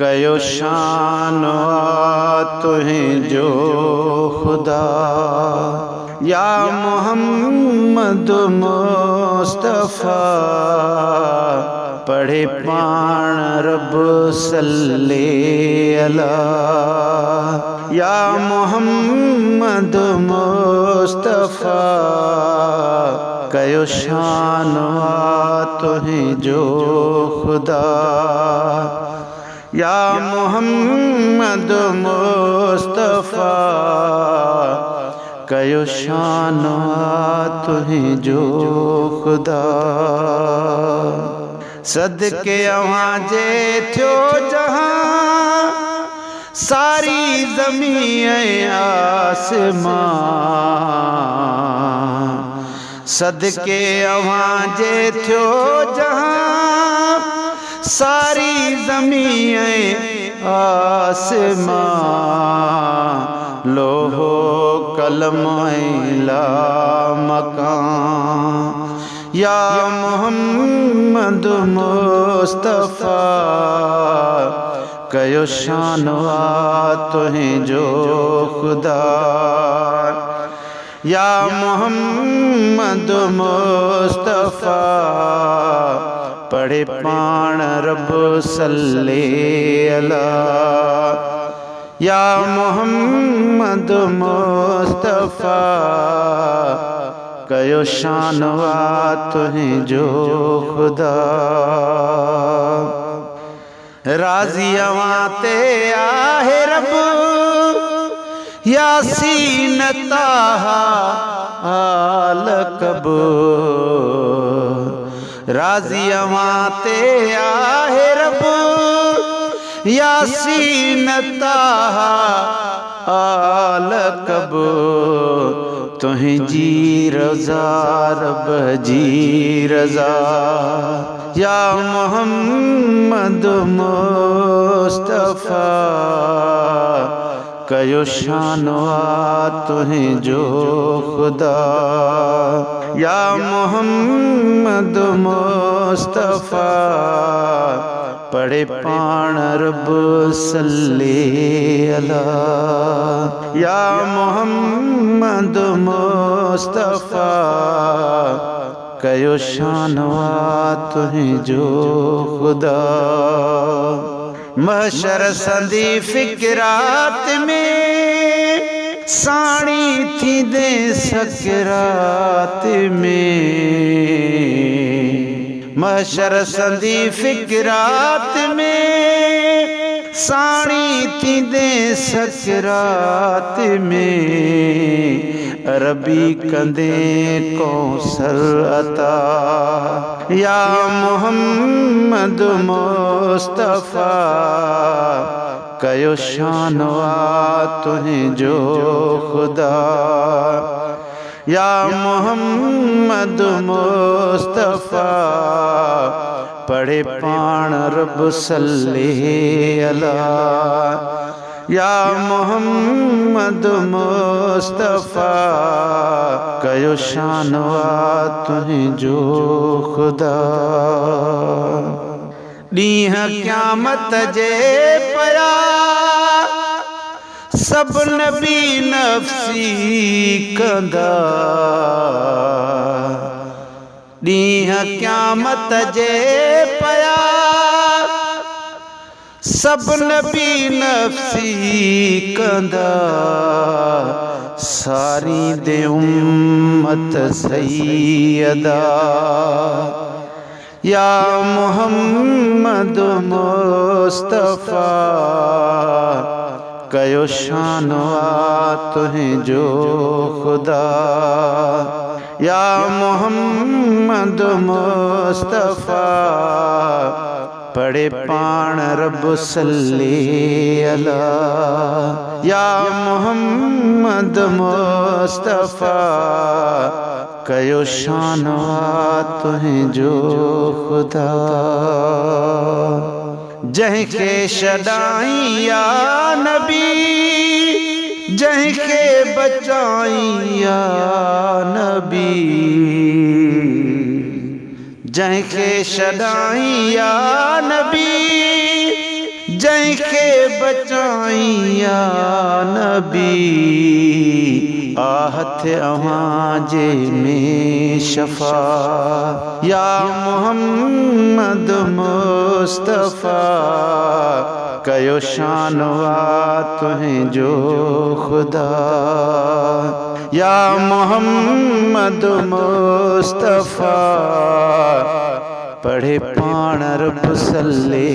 कयो शान तुहें जो खुदा। या मोहम्मद मुस्तफ़ा पढ़े पाण रब सल्ले अला। या मोहम्मद मुस्तफ़ा कयो शान तुहें जो खुदा। या मोहम्मद मुस्तफ़ा कयो शान तुहें जो खुदा। सदके अवां जे थियो जहां सारी ज़मीन आसमां। सदके अवां जे थियो जहां सारी ज़मीन आसमां। लोहो कलम ला मकान। या मोहम्मद मुस्तफ़ा कयो शान तुहें जो खुदा। या मोहम्मद मुस्तफ़ा पढ़े पाण रब सल्ले अला। या मोहम्मद मुस्तफ़ा कयो शान तुहें जो खुदा। राज़ी अवां ते आहे रब यासीन ताहा आल कब। राज़ी अवां ते आहे रब यासीन ताहा आल कब। तुहें जी रज़ा रब जी रज़ा। या मोहम्मद मुस्तफ़ा कयो शान तुहें जो खुदा। या मोहम्मद मुस्तफ़ा पढ़े पाण रब सल्ले अला। या मोहम्मद मुस्तफ़ा कयो शान तुहें जो खुदा। महशर संदी फिक्रात में साणी थी दे सकरात में। महशर संदी फिक्रात में साणी थी दे सकरात में। अरबी कंदे कौसर अता। या मोहम्मद मुस्तफ़ा कयो शान तुहें जो खुदा। या मोहम्मद मुस्तफ़ा पढ़े पाण रब सल्ले अला। या मोहम्मद मुस्तफ़ा कयो शान तुहें जो खुदा। ॾींह क़यामत जे पया सब नबी नफ़्सी कंदा। ॾींह क़यामत जे पया सब नबी नफ़्सी कंदा। सारी दे उम्मत सैयदा। या मोहम्मद मुस्तफ़ा कयो शान तुहें जो खुदा। या मोहम्मद मुस्तफ़ा पढ़े पाण रब सल्ले अला। या मोहम्मद मुस्तफ़ा कयो शान तुहें जो खुदा। जंहिंखे छॾाई या नबी जंहिंखे बचाई या नबी। जंहिंखे छॾाई या नबी जैके बचाइया नबी आहत अवाजे में शफा या मोहम्मद मुस्तफ़ा कयो शानवा तुहें जो खुदा या मोहम्मद मुस्तफ़ा पढ़े पाण रब सल्ले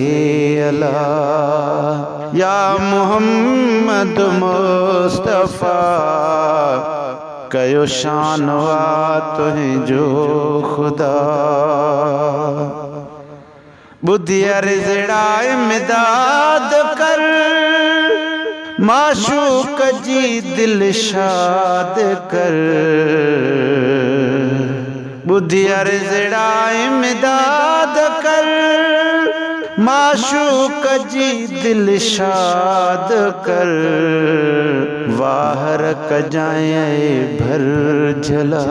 अला या मोहम्मद मुस्तफ़ा कयो शानवा तुहें जो खुदा बुधिया रिजड़ा इमदाद कर माशूक जी दिल शाद कर बुधिया रिजड़ा इमदाद कर माशूक जी दिल शाद कर वाहर कजाए भर झला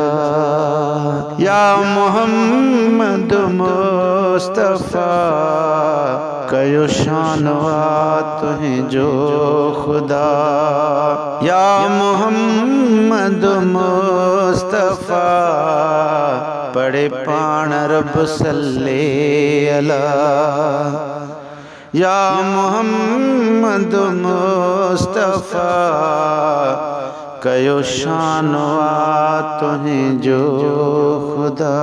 या मोहम्मद मुस्तफ़ा कयो शानवा तुहें जो खुदा या मोहम्मद मुस्तफ़ा पढ़े पाण रब सल्ले अला या मोहम्मद मुस्तफ़ा कयो शानवा तुहें जो खुदा।